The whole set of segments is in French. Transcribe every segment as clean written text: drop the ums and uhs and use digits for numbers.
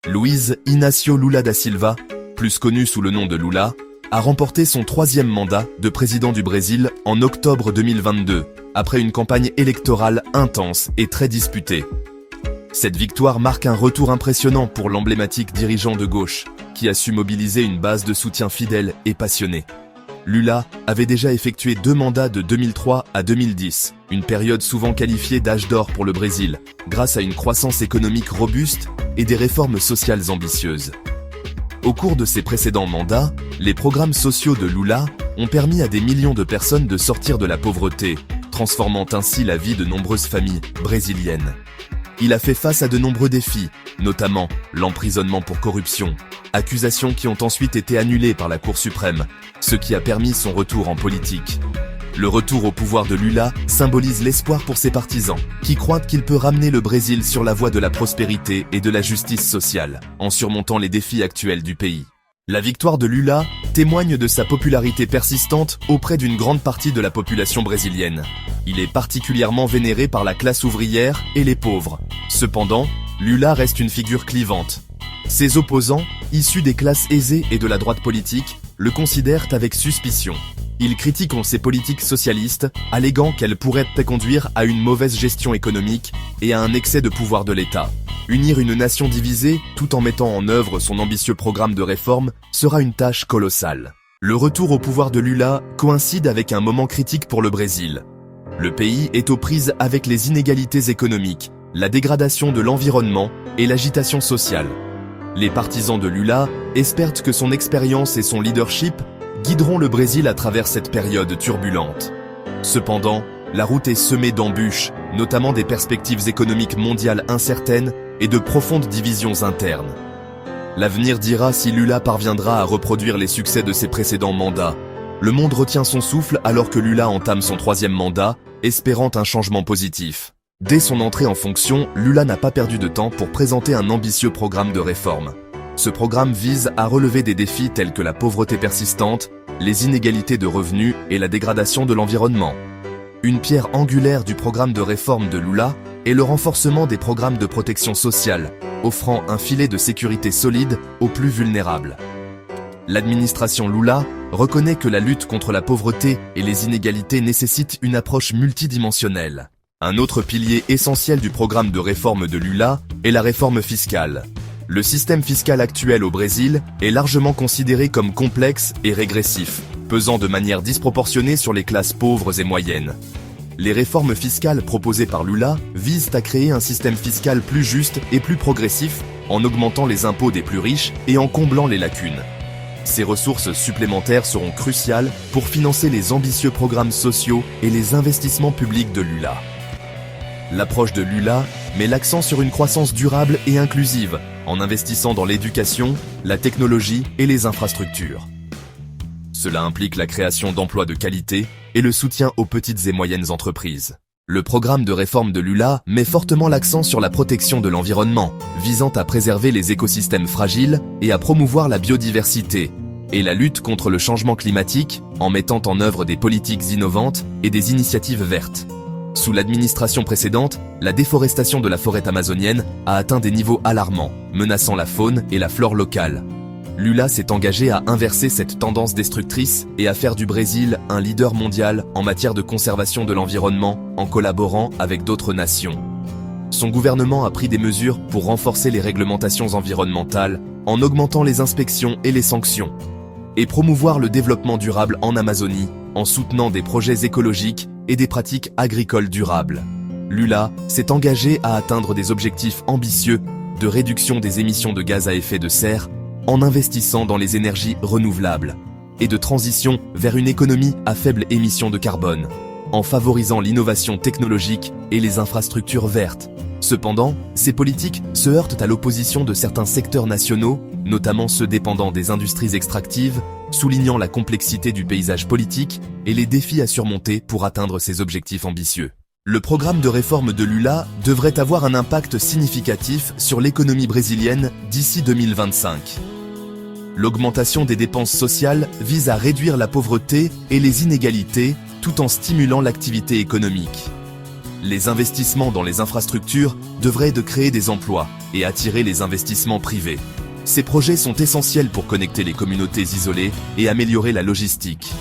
Luiz Inácio Lula da Silva, plus connu sous le nom de Lula, a remporté son 3e mandat de président du Brésil en octobre 2022, après une campagne électorale intense et très disputée. Cette victoire marque un retour impressionnant pour l'emblématique dirigeant de gauche, qui a su mobiliser une base de soutien fidèle et passionnée. Lula avait déjà effectué 2 mandats de 2003 à 2010, une période souvent qualifiée d'âge d'or pour le Brésil, grâce à une croissance économique robuste et des réformes sociales ambitieuses. Au cours de ses précédents mandats, les programmes sociaux de Lula ont permis à des millions de personnes de sortir de la pauvreté, transformant ainsi la vie de nombreuses familles brésiliennes. Il a fait face à de nombreux défis, notamment l'emprisonnement pour corruption, accusations qui ont ensuite été annulées par la Cour suprême, ce qui a permis son retour en politique. Le retour au pouvoir de Lula symbolise l'espoir pour ses partisans, qui croient qu'il peut ramener le Brésil sur la voie de la prospérité et de la justice sociale, en surmontant les défis actuels du pays. La victoire de Lula témoigne de sa popularité persistante auprès d'une grande partie de la population brésilienne. Il est particulièrement vénéré par la classe ouvrière et les pauvres. Cependant, Lula reste une figure clivante. Ses opposants, issus des classes aisées et de la droite politique, le considèrent avec suspicion. Ils critiquent ses politiques socialistes, alléguant qu'elles pourraient conduire à une mauvaise gestion économique et à un excès de pouvoir de l'État. Unir une nation divisée, tout en mettant en œuvre son ambitieux programme de réforme, sera une tâche colossale. Le retour au pouvoir de Lula coïncide avec un moment critique pour le Brésil. Le pays est aux prises avec les inégalités économiques, la dégradation de l'environnement et l'agitation sociale. Les partisans de Lula espèrent que son expérience et son leadership guideront le Brésil à travers cette période turbulente. Cependant, la route est semée d'embûches, notamment des perspectives économiques mondiales incertaines et de profondes divisions internes. L'avenir dira si Lula parviendra à reproduire les succès de ses précédents mandats. Le monde retient son souffle alors que Lula entame son 3e mandat, espérant un changement positif. Dès son entrée en fonction, Lula n'a pas perdu de temps pour présenter un ambitieux programme de réforme. Ce programme vise à relever des défis tels que la pauvreté persistante, les inégalités de revenus et la dégradation de l'environnement. Une pierre angulaire du programme de réforme de Lula est le renforcement des programmes de protection sociale, offrant un filet de sécurité solide aux plus vulnérables. L'administration Lula reconnaît que la lutte contre la pauvreté et les inégalités nécessite une approche multidimensionnelle. Un autre pilier essentiel du programme de réforme de Lula est la réforme fiscale. Le système fiscal actuel au Brésil est largement considéré comme complexe et régressif, pesant de manière disproportionnée sur les classes pauvres et moyennes. Les réformes fiscales proposées par Lula visent à créer un système fiscal plus juste et plus progressif, en augmentant les impôts des plus riches et en comblant les lacunes. Ces ressources supplémentaires seront cruciales pour financer les ambitieux programmes sociaux et les investissements publics de Lula. L'approche de Lula met l'accent sur une croissance durable et inclusive, en investissant dans l'éducation, la technologie et les infrastructures. Cela implique la création d'emplois de qualité et le soutien aux petites et moyennes entreprises. Le programme de réforme de Lula met fortement l'accent sur la protection de l'environnement, visant à préserver les écosystèmes fragiles et à promouvoir la biodiversité, et la lutte contre le changement climatique en mettant en œuvre des politiques innovantes et des initiatives vertes. Sous l'administration précédente, la déforestation de la forêt amazonienne a atteint des niveaux alarmants, menaçant la faune et la flore locale. Lula s'est engagé à inverser cette tendance destructrice et à faire du Brésil un leader mondial en matière de conservation de l'environnement en collaborant avec d'autres nations. Son gouvernement a pris des mesures pour renforcer les réglementations environnementales en augmentant les inspections et les sanctions, et promouvoir le développement durable en Amazonie en soutenant des projets écologiques et des pratiques agricoles durables. Lula s'est engagé à atteindre des objectifs ambitieux de réduction des émissions de gaz à effet de serre en investissant dans les énergies renouvelables et de transition vers une économie à faible émission de carbone, en favorisant l'innovation technologique et les infrastructures vertes. Cependant, ces politiques se heurtent à l'opposition de certains secteurs nationaux, notamment ceux dépendant des industries extractives, soulignant la complexité du paysage politique et les défis à surmonter pour atteindre ces objectifs ambitieux. Le programme de réforme de Lula devrait avoir un impact significatif sur l'économie brésilienne d'ici 2025. L'augmentation des dépenses sociales vise à réduire la pauvreté et les inégalités tout en stimulant l'activité économique. Les investissements dans les infrastructures devraient aider à créer des emplois et attirer les investissements privés. Ces projets sont essentiels pour connecter les communautés isolées et améliorer la logistique.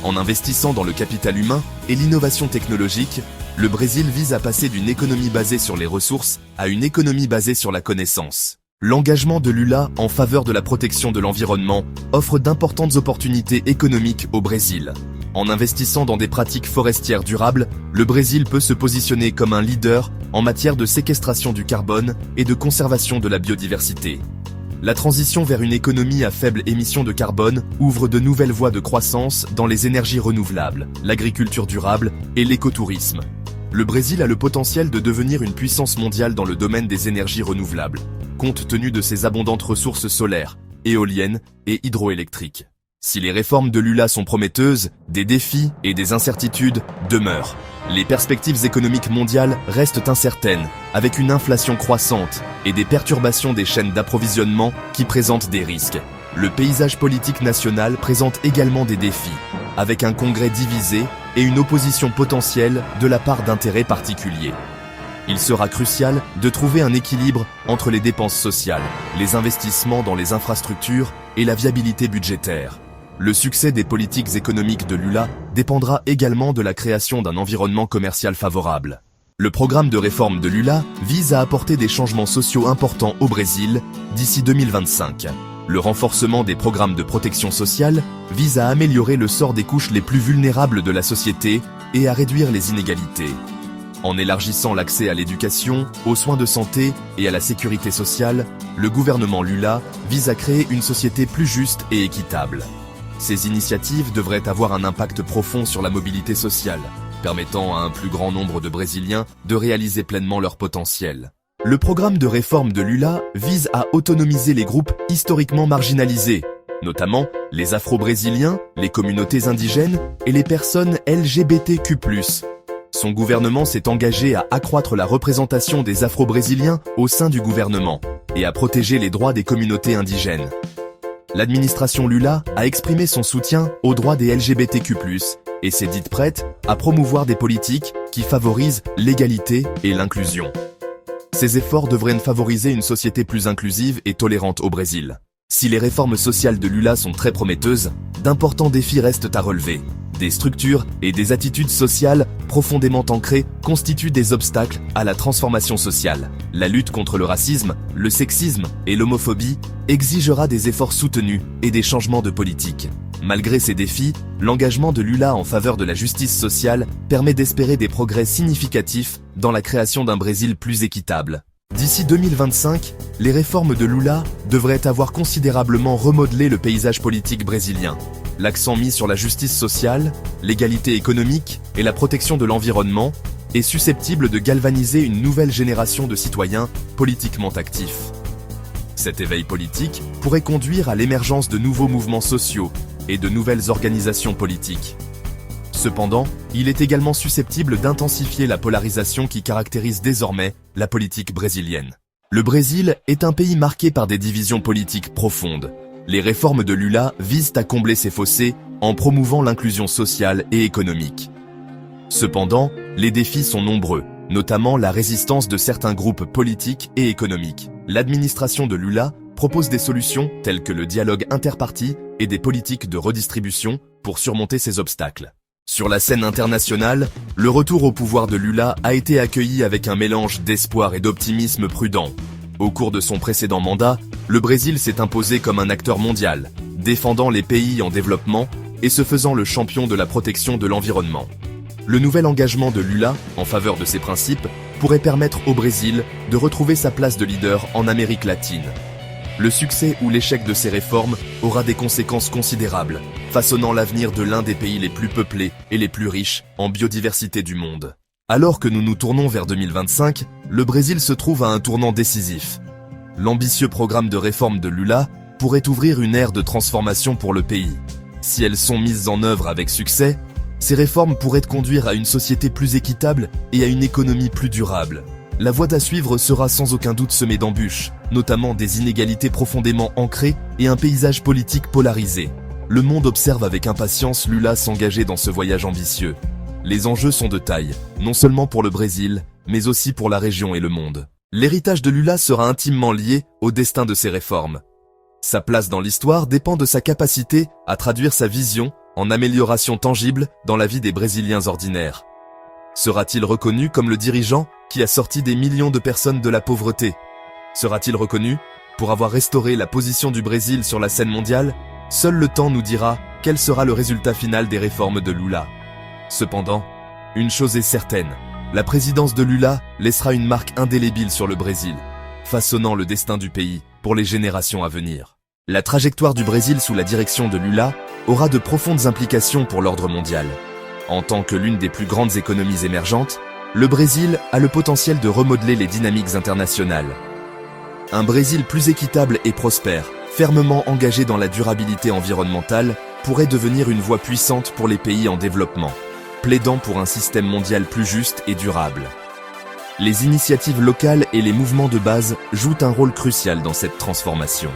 En investissant dans le capital humain et l'innovation technologique, le Brésil vise à passer d'une économie basée sur les ressources à une économie basée sur la connaissance. L'engagement de Lula en faveur de la protection de l'environnement offre d'importantes opportunités économiques au Brésil. En investissant dans des pratiques forestières durables, le Brésil peut se positionner comme un leader en matière de séquestration du carbone et de conservation de la biodiversité. La transition vers une économie à faible émission de carbone ouvre de nouvelles voies de croissance dans les énergies renouvelables, l'agriculture durable et l'écotourisme. Le Brésil a le potentiel de devenir une puissance mondiale dans le domaine des énergies renouvelables, compte tenu de ses abondantes ressources solaires, éoliennes et hydroélectriques. Si les réformes de Lula sont prometteuses, des défis et des incertitudes demeurent. Les perspectives économiques mondiales restent incertaines, avec une inflation croissante et des perturbations des chaînes d'approvisionnement qui présentent des risques. Le paysage politique national présente également des défis, avec un congrès divisé et une opposition potentielle de la part d'intérêts particuliers. Il sera crucial de trouver un équilibre entre les dépenses sociales, les investissements dans les infrastructures et la viabilité budgétaire. Le succès des politiques économiques de Lula dépendra également de la création d'un environnement commercial favorable. Le programme de réforme de Lula vise à apporter des changements sociaux importants au Brésil d'ici 2025. Le renforcement des programmes de protection sociale vise à améliorer le sort des couches les plus vulnérables de la société et à réduire les inégalités. En élargissant l'accès à l'éducation, aux soins de santé et à la sécurité sociale, le gouvernement Lula vise à créer une société plus juste et équitable. Ces initiatives devraient avoir un impact profond sur la mobilité sociale, permettant à un plus grand nombre de Brésiliens de réaliser pleinement leur potentiel. Le programme de réforme de Lula vise à autonomiser les groupes historiquement marginalisés, notamment les Afro-Brésiliens, les communautés indigènes et les personnes LGBTQ+. Son gouvernement s'est engagé à accroître la représentation des Afro-Brésiliens au sein du gouvernement et à protéger les droits des communautés indigènes. L'administration Lula a exprimé son soutien aux droits des LGBTQ+, et s'est dite prête à promouvoir des politiques qui favorisent l'égalité et l'inclusion. Ces efforts devraient favoriser une société plus inclusive et tolérante au Brésil. Si les réformes sociales de Lula sont très prometteuses, d'importants défis restent à relever. Des structures et des attitudes sociales profondément ancrées constituent des obstacles à la transformation sociale. La lutte contre le racisme, le sexisme et l'homophobie exigera des efforts soutenus et des changements de politique. Malgré ces défis, l'engagement de Lula en faveur de la justice sociale permet d'espérer des progrès significatifs dans la création d'un Brésil plus équitable. D'ici 2025, les réformes de Lula devraient avoir considérablement remodelé le paysage politique brésilien. L'accent mis sur la justice sociale, l'égalité économique et la protection de l'environnement est susceptible de galvaniser une nouvelle génération de citoyens politiquement actifs. Cet éveil politique pourrait conduire à l'émergence de nouveaux mouvements sociaux et de nouvelles organisations politiques. Cependant, il est également susceptible d'intensifier la polarisation qui caractérise désormais la politique brésilienne. Le Brésil est un pays marqué par des divisions politiques profondes. Les réformes de Lula visent à combler ces fossés en promouvant l'inclusion sociale et économique. Cependant, les défis sont nombreux, notamment la résistance de certains groupes politiques et économiques. L'administration de Lula propose des solutions telles que le dialogue interparti et des politiques de redistribution pour surmonter ces obstacles. Sur la scène internationale, le retour au pouvoir de Lula a été accueilli avec un mélange d'espoir et d'optimisme prudent. Au cours de son précédent mandat, le Brésil s'est imposé comme un acteur mondial, défendant les pays en développement et se faisant le champion de la protection de l'environnement. Le nouvel engagement de Lula en faveur de ces principes pourrait permettre au Brésil de retrouver sa place de leader en Amérique latine. Le succès ou l'échec de ces réformes aura des conséquences considérables, façonnant l'avenir de l'un des pays les plus peuplés et les plus riches en biodiversité du monde. Alors que nous nous tournons vers 2025, le Brésil se trouve à un tournant décisif. L'ambitieux programme de réforme de Lula pourrait ouvrir une ère de transformation pour le pays. Si elles sont mises en œuvre avec succès, ces réformes pourraient conduire à une société plus équitable et à une économie plus durable. La voie à suivre sera sans aucun doute semée d'embûches, notamment des inégalités profondément ancrées et un paysage politique polarisé. Le monde observe avec impatience Lula s'engager dans ce voyage ambitieux. Les enjeux sont de taille, non seulement pour le Brésil, mais aussi pour la région et le monde. L'héritage de Lula sera intimement lié au destin de ses réformes. Sa place dans l'histoire dépend de sa capacité à traduire sa vision en amélioration tangible dans la vie des Brésiliens ordinaires. Sera-t-il reconnu comme le dirigeant qui a sorti des millions de personnes de la pauvreté? Sera-t-il reconnu pour avoir restauré la position du Brésil sur la scène mondiale? Seul le temps nous dira quel sera le résultat final des réformes de Lula. Cependant, une chose est certaine, la présidence de Lula laissera une marque indélébile sur le Brésil, façonnant le destin du pays pour les générations à venir. La trajectoire du Brésil sous la direction de Lula aura de profondes implications pour l'ordre mondial. En tant que l'une des plus grandes économies émergentes, le Brésil a le potentiel de remodeler les dynamiques internationales. Un Brésil plus équitable et prospère, fermement engagé dans la durabilité environnementale, pourrait devenir une voie puissante pour les pays en développement, plaidant pour un système mondial plus juste et durable. Les initiatives locales et les mouvements de base jouent un rôle crucial dans cette transformation.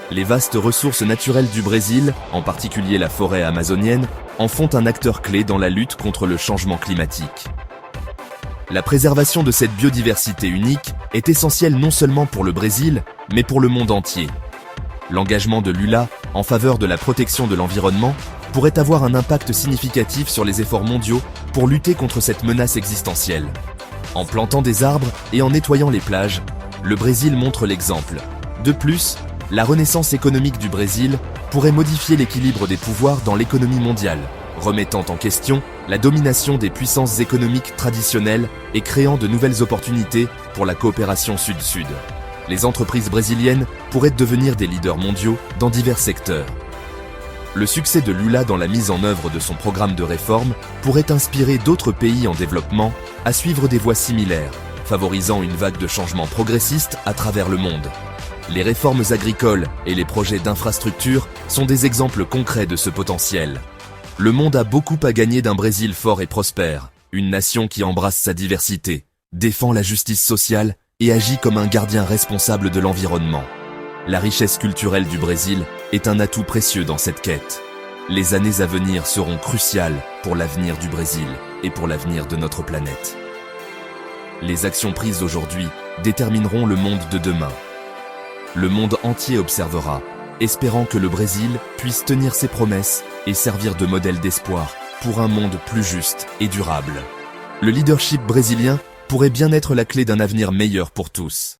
Les vastes ressources naturelles du Brésil, en particulier la forêt amazonienne, en font un acteur clé dans la lutte contre le changement climatique. La préservation de cette biodiversité unique est essentielle non seulement pour le Brésil, mais pour le monde entier. L'engagement de Lula en faveur de la protection de l'environnement pourrait avoir un impact significatif sur les efforts mondiaux pour lutter contre cette menace existentielle. En plantant des arbres et en nettoyant les plages, le Brésil montre l'exemple. De plus, la renaissance économique du Brésil pourrait modifier l'équilibre des pouvoirs dans l'économie mondiale, remettant en question la domination des puissances économiques traditionnelles et créant de nouvelles opportunités pour la coopération sud-sud. Les entreprises brésiliennes pourraient devenir des leaders mondiaux dans divers secteurs. Le succès de Lula dans la mise en œuvre de son programme de réforme pourrait inspirer d'autres pays en développement à suivre des voies similaires, favorisant une vague de changements progressistes à travers le monde. Les réformes agricoles et les projets d'infrastructure sont des exemples concrets de ce potentiel. Le monde a beaucoup à gagner d'un Brésil fort et prospère, une nation qui embrasse sa diversité, défend la justice sociale et agit comme un gardien responsable de l'environnement. La richesse culturelle du Brésil est un atout précieux dans cette quête. Les années à venir seront cruciales pour l'avenir du Brésil et pour l'avenir de notre planète. Les actions prises aujourd'hui détermineront le monde de demain. Le monde entier observera, espérant que le Brésil puisse tenir ses promesses et servir de modèle d'espoir pour un monde plus juste et durable. Le leadership brésilien pourrait bien être la clé d'un avenir meilleur pour tous.